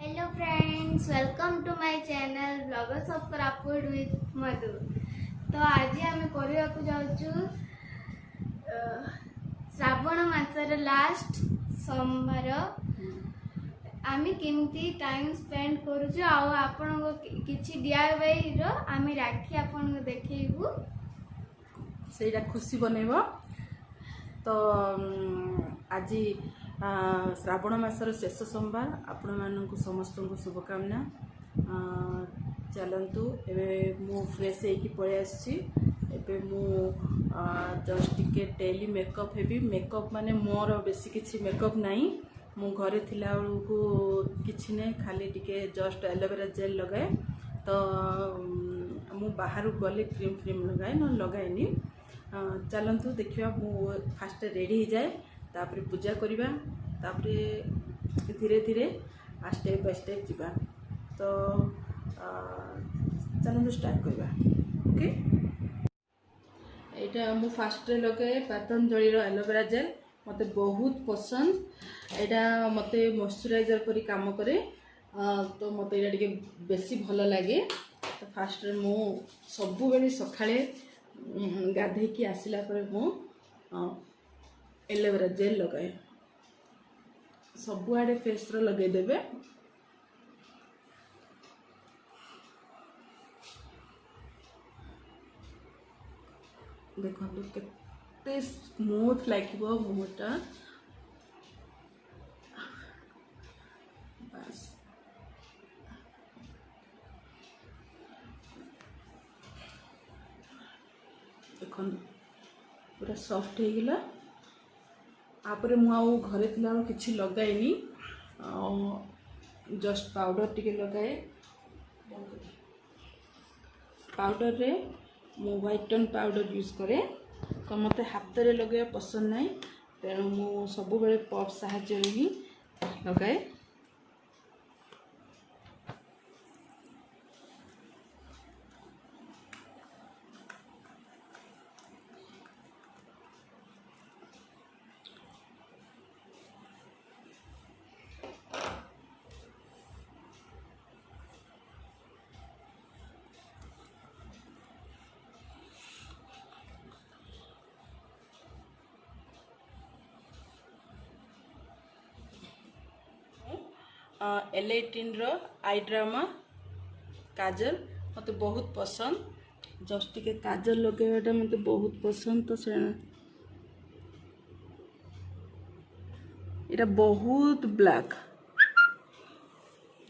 Hello friends, welcome to my channel bloggers of Koraput with Madhu. तो आज आम करने जाऊँ श्रावण मासर लास्ट सोमवार आम केमती टाइम स्पेंड करूँ आपण किसी DIY रो आम राखी आपन देखू से खुशी बनइब। तो आज श्रावण मासर शेष सोमवार आपण मानक समस्त को शुभकामना। चलतु एवं मु फ्रेश होगी पलि आसी मु जस्ट टिके डेली मेकअप हेबी। मेकअप माने मोर बेसी किसी मेकअप नहीं, मु घरे थिला बेलू किछि नहीं, खाली टिके जस्ट एलोवेरा जेल लगाए। तो मु बाहर गले क्रीम फ्रीम लगाए न लगाएनी। चलतु देखिए मु फास्ट रेडी हो जाए, तापर पूजा करवा, तापर धीरे धीरे स्टेप बाय स्टेप जीवा। तो चलतु स्टार्ट करवा। ओके, यहाँ मु फास्ट लगाए पतंजलि एलोवेरा जेल, मते बहुत पसंद। यहाँ मते मॉइस्चराइजर परी काम करे, तो मते यहाँ टिके बेसी भल लगे। तो फास्ट मु सबु बेले सखाळे गाधे की आसिला पर मु एलोवेरा जेल लगाए। सबुआडे फेस रो लगे देबे। देखो केते स्मूथ लागिबो मुहटा। बस देखो पूरा सॉफ्ट हो गला। आपरे मु आउ घरे थिला किछि लगाइनी, जस्ट पाउडर टिके लगाए। पाउडर रे मु व्हाइट टोन पाउडर यूज करे। तो मते हाथ रे लगे पसंद नहीं, तेणु मु सब बेले पफ साहाय्य ही लगाए। L18 रो आई ड्रामा काजल मते बहुत पसंद। जस्ट टिके काजल लगेवाटा मते बहुत पसंद। तो से इटा बहुत ब्लैक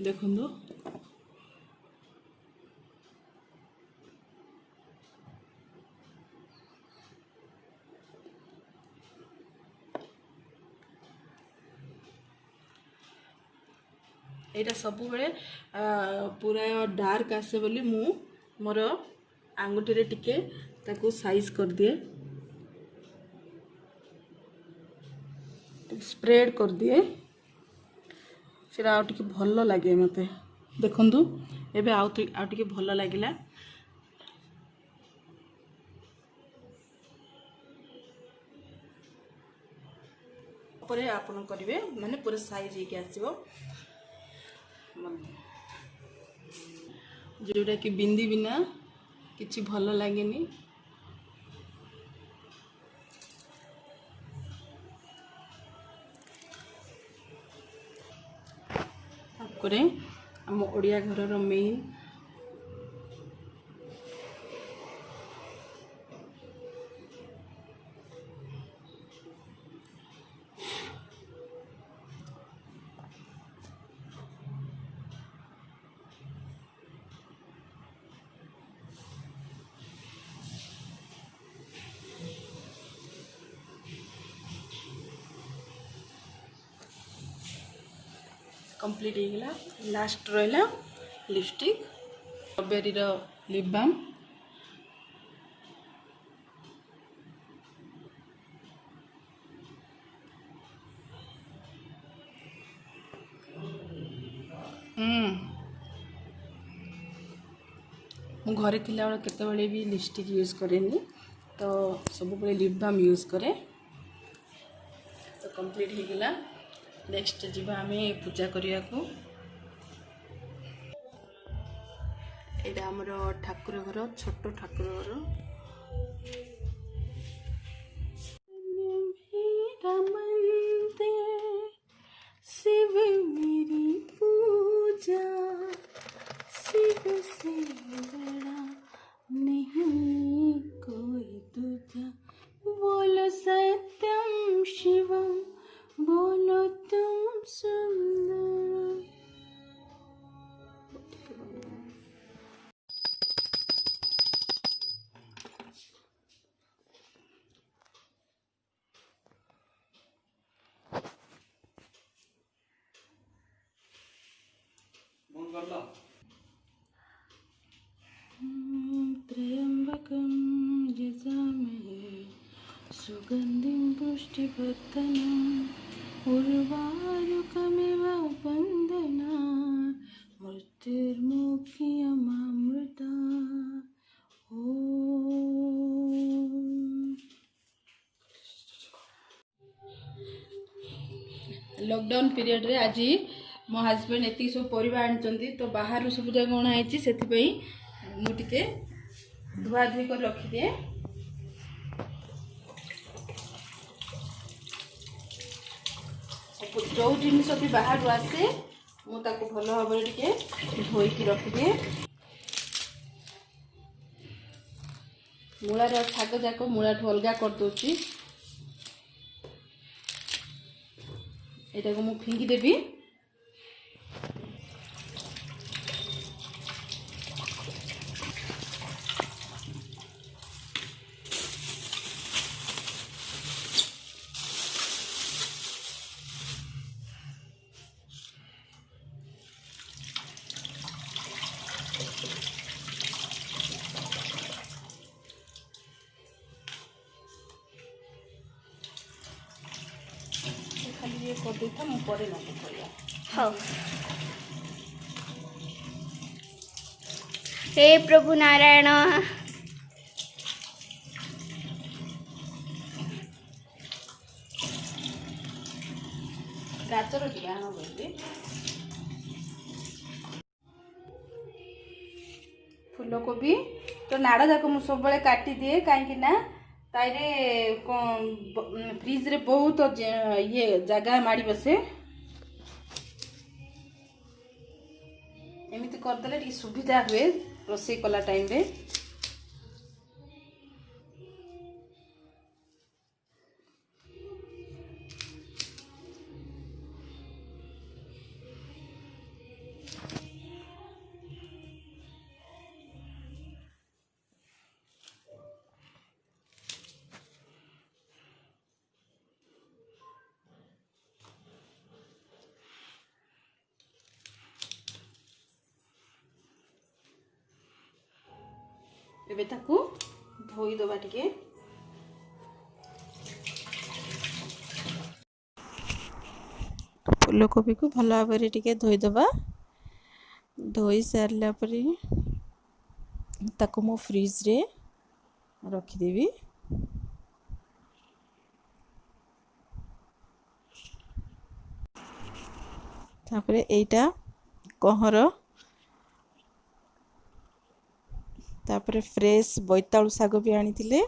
देखो। यहाँ सब बेले पूरा डार्क आसे बोली मु मोर आंगुठी रे टिके ताकू साइज कर दिए, स्प्रेड कर दिए। से आउ टिके भल लगे मते। देखंतु एबे आउ टिके भल लागिला। परे आपन करिवे माने पूरा साइज हे के आसीबो। जोटा कि बिंदी बिना किसी भल लगेनी। आम ओडिया घर मेन कंप्लीट हो गला। लास्ट रहा लिपस्टिक स्ट्रॉबेरी रो लिप बाम। मु घरे थिला बेले केतेबेले भी लिपस्टिक यूज करेनी, तो सब बेले लिप बाम यूज करे। तो कंप्लीट हो गला। नेक्स्ट जीवा आम पूजा करने को। ଏଇଟା ଆମର ଠାକୁର ଘର, ଛୋଟ ଠାକୁର ଘର। मेरा मंदिर शिव मेरी पूजा, शिव से बड़ा नहीं कोई दूजा। बोलो सत्यम शिवम, बोलो तुम सुंदर। त्र्यंबकं यजामहे सुगन्धिं पुष्टिवर्धनम् उर्वारुकमिव बन्धनात् मृत्युर्मुक्षयमामृता। लॉकडाउन पीरियड रे आज मो हस्बैंड एति सब परिवा आनी तो बाहर सब जगह अणाई से मुझे धुआ धुई कर रखिदिए। जो जिनस भी बाहर आसे मुझे भल भाव धोईक रखिदिए। मूलार शाग जाक मूला ठू अलग करदे, यहाँ को मुझे फिंगी देवी। खाली ये कर देता मु परे न पकड़िया। हाँ, हे प्रभु नारायण। गाजर टी आण बोली फूलकोबी तो नाड़ जाक मुझे सब काटी दिए कहीं ताइरे फ्रिज रे बहुत ये जगह माड़ी बसे। एमती करदे टी सुविधा हुए रोषे कला टाइम रे। एबे ताकू धोई दबा टिके। फूलकोबी को भल भाव टिके धोई दबा। धोई सारा पर ताकू मो फ्रिज रे रखिदेवी। तापरे एटा कहर, तापरे फ्रेश बोईतालु शाग भी आनी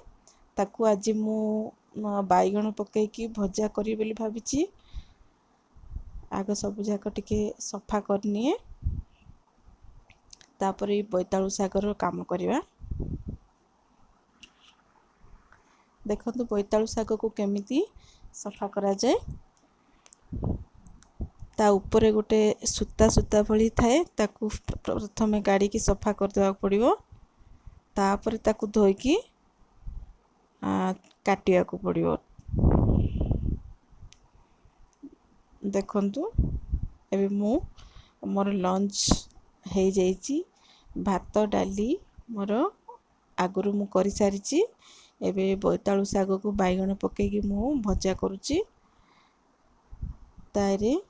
ताकू आज मु बैगण पकईकी भजा करी बोली भाविची। आग सब जाक टिके सफा करनिए, तापरे बोईतालु शागर काम करवा। देखंतु बोईतालु शाग को केमिति सफा करा जाए। ता ऊपर गोटे सूता सूता भली थाए, ताकू प्रथमे गाड़ी की सफा कर देवा पड़िबो। तापर ताकू धोईकी काटिया को पड़िबो। देखंतु एबे मु मोर लंच हे जाइची। भात डाली मोर आगुरु मु करि सारिची। एबे बोईतालु शाग को बैगण पकेकी मु भजा करूची। तारे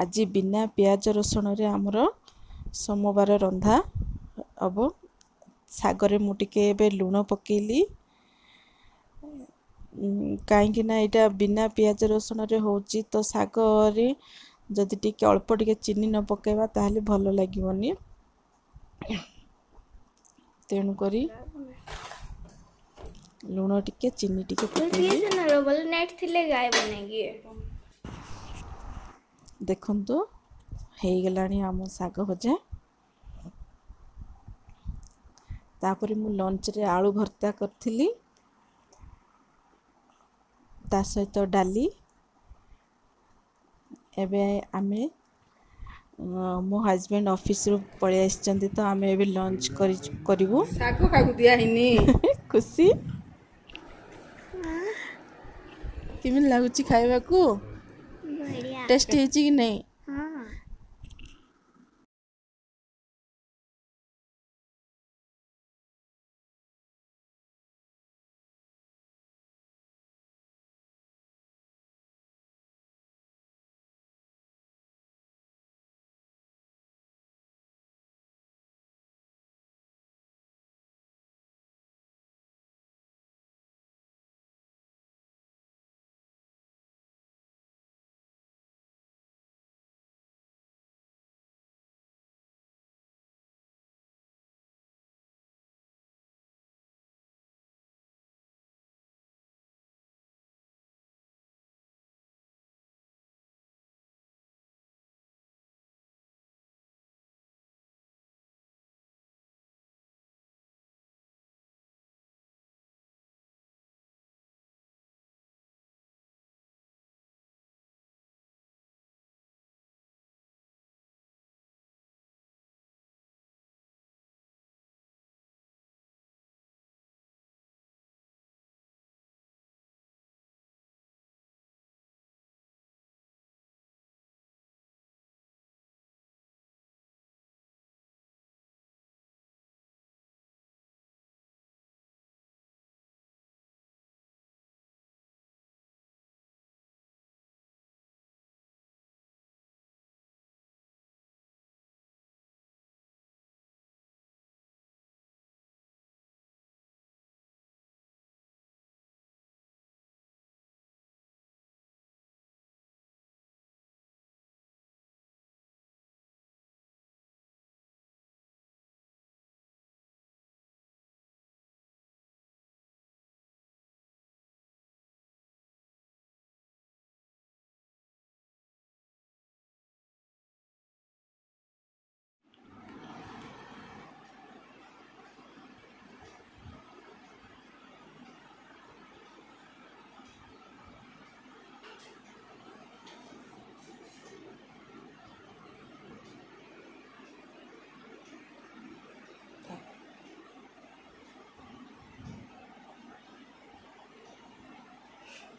आज बिना प्याज रसुण रे आमर सोमवार रंधा अब। शागरे मु टिके एबे लुण पकेली कहीं ना यहाँ बिना प्याज रसुण रे होची तो शाग रे जदि टिके अल्प टिके चीनी न पकेबा ताहले भल लागिवनी। ତେଣୁକରି ଲୁଣ ଟିକେ ଚିନି ଟିକେ ପକେଇବି। ନେଟ୍ ଥିଲେ ଗାଏ ବନେଇକି ଦେଖନ୍ତୁ ହେଇଗଲାଣି ଆମ ଶାଗ ଭଜା। ତାପରେ ମୁଁ ଲଞ୍ଚରେ ଆଳୁ ଭର୍ତ୍ତା କରିଥିଲି, ତା ସହିତ ଡାଲି। ଏବେ ଆମେ ମୋ ହଜବେଣ୍ଡ ଅଫିସରୁ ପଳେଇ ଆସିଛନ୍ତି, ତ ଆମେ ଏବେ ଲଞ୍ଚ କରିବୁ। ଶାଗ କାହାକୁ ଦିଆ ହେଇନି ଖୁସି କେମିତି ଲାଗୁଛି ଖାଇବାକୁ? ବଢିଆ। ଟେଷ୍ଟ ହେଇଛି କି ନାହିଁ? ହଁ।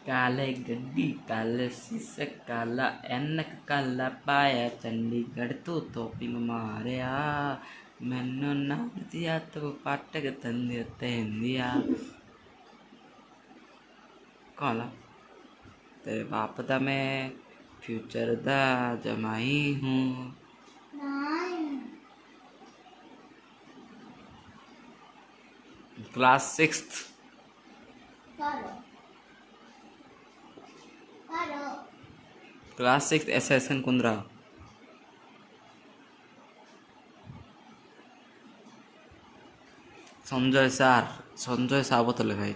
काले गड्डी काले शीशे काला एनक काला पाया चंडीगढ़ तू टोपिंग मारिया मैनू नाम दिया तो पाटक तंदिया तेंदिया काला तेरे बाप दा मैं फ्यूचर दा जमाई हूँ। Class 6th class 6th SSN Kundra Sanjay सावत ଲେଖା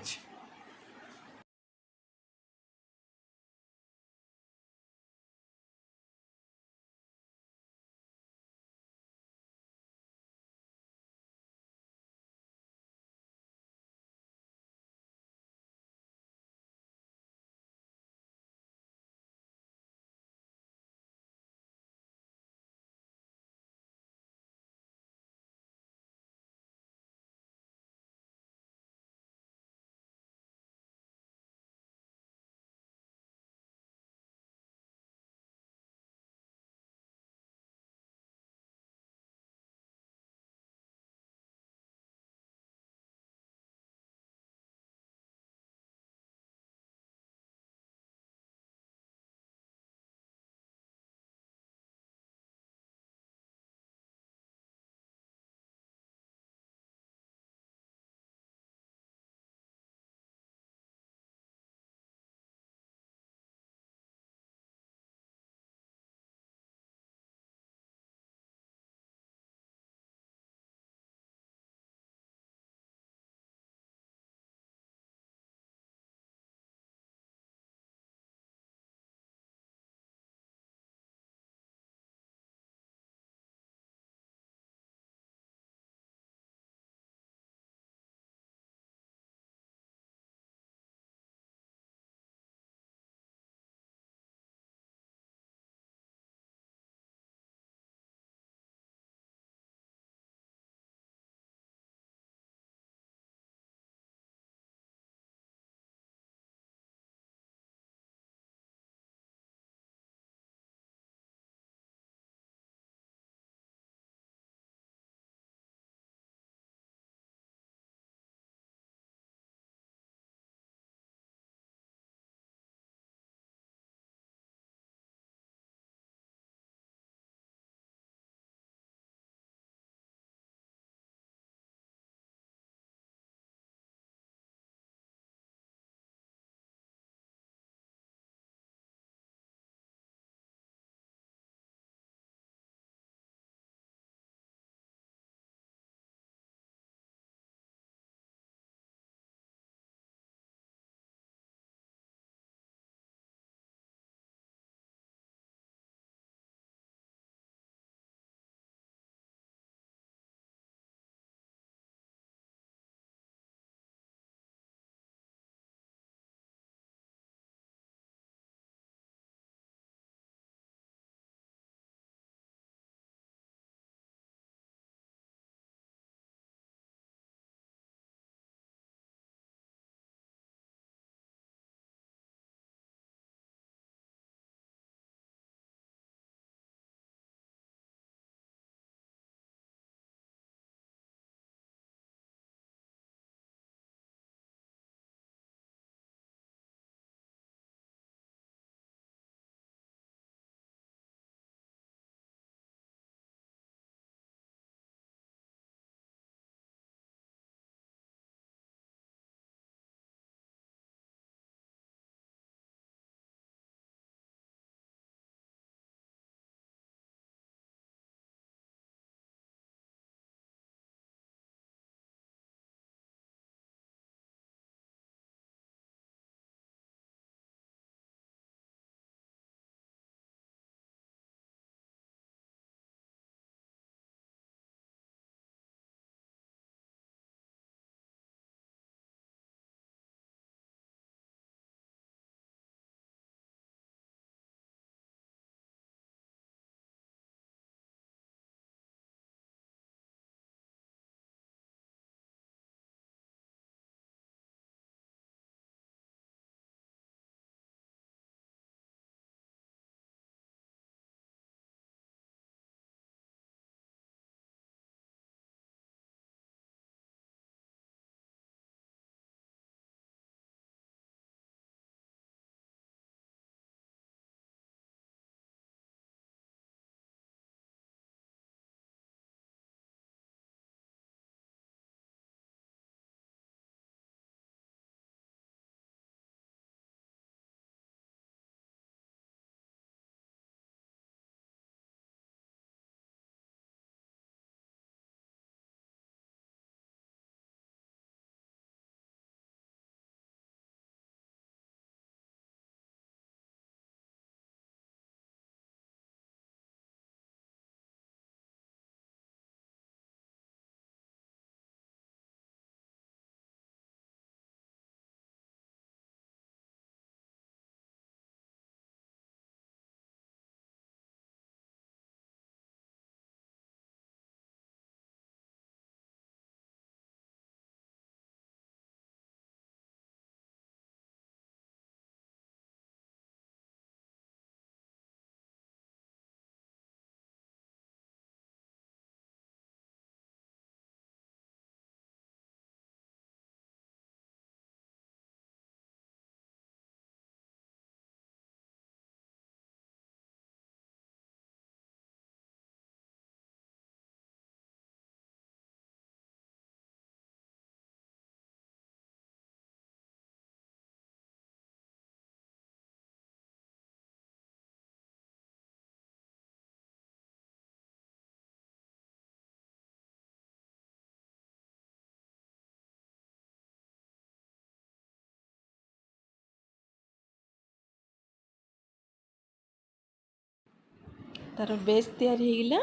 तार बेस तैयारी ହେଇଗଲା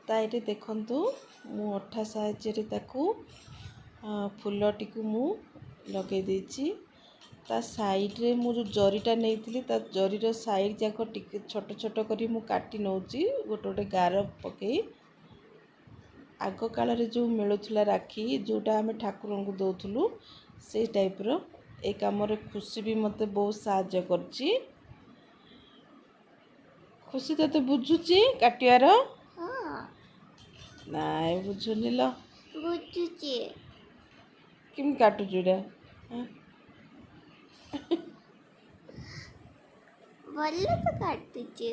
ताइरे देखंतु मु अठा साहाय्य ताकू फुलटिକୁ ମୁଁ लगे देछि ता साइड रे मु जो जरीटा नेइथिली ता जरीर साइड जाक टिके छोट छोट करी मु काटी नउची गोटे गोटे गार पकई आग काल रे जो मिलुथला राखी जोटा आमे ठाकुरन को दउथलु से टाइप रो ए काम रे खुशी भी मते बहुत सहाय्य करची खुशी तते बुझुची काटियार हाँ नाय बुझुनी ल बुझुची किम काटु जुडा ଭଲ ତ କାଟୁଛି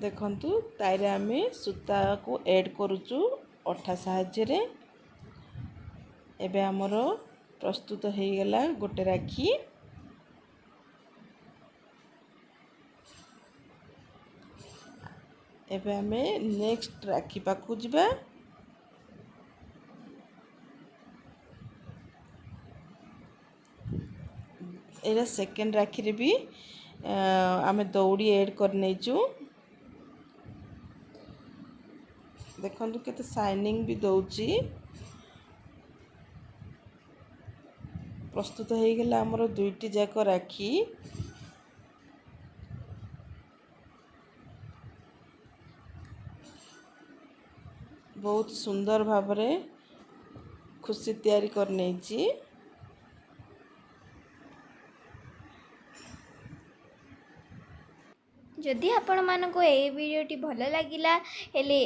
देखंतु ताइरे आमे सूता को ऐड करूचु अठा साहाय्य रे एबे हमरो प्रस्तुत हो गला गोटे राखी एबे आमे नेक्स्ट राखी पाखु जिबा एरा सेकेंड राखी रे भी आमे दौड़ी ऐड कर नेचु देखंतु केते शाइनिंग भी दउची प्रस्तुत हो गला हमरो दुईटी जाक राखी बहुत सुंदर भाबरे खुशी तैयारी कर नेची जदि आपण मानको ए वीडियोटी भल लागिला हेले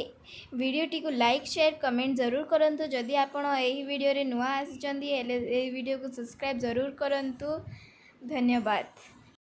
वीडियोटी को लाइक शेयर कमेंट जरूर करंतु जदि आपण एही वीडियो रे नुआ आसीचंदी हेले ए वीडियो को सब्सक्राइब जरूर करंतु धन्यवाद।